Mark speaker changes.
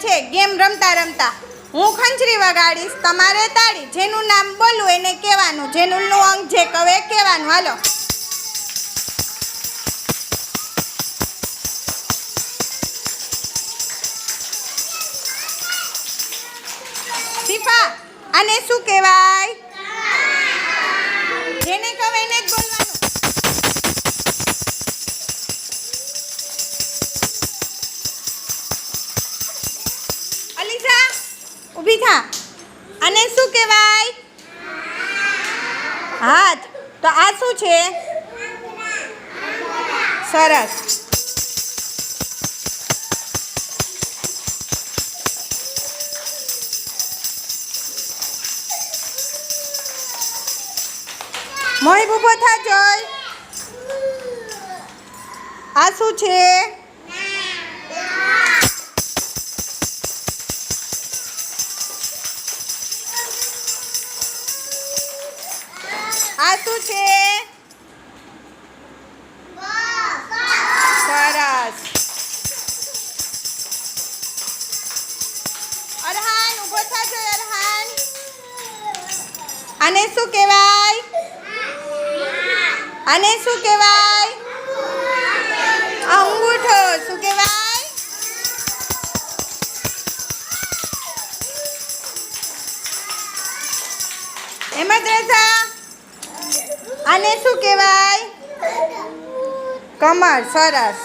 Speaker 1: છે ગેમ રમતા રમતા. હું ખંજરી વગાડીશ, તમારે તાળી. જેનું નામ બોલું એને કહેવાનું, જેનું અંગ જે કહે કહેવાનું. હાલો. શિફા, આને શું કહેવાય? જેને કહે એને જ બોલવાનું. અલીસા, ઊભી થા. આને શું કહેવાય? હાથ. તો આ શું છે? સરસ. મોહિબ ઊભો થા જોય. આ શું છે? આ શું છે? સરસ. અરહાન ઊભો થા જોય. અરહાન, આને શું કહેવાય? આને શું કહેવાય? અંગૂઠો. શું કહેવાય? અહેમદ રઝા, આને શું કહેવાય? કમર. સરસ.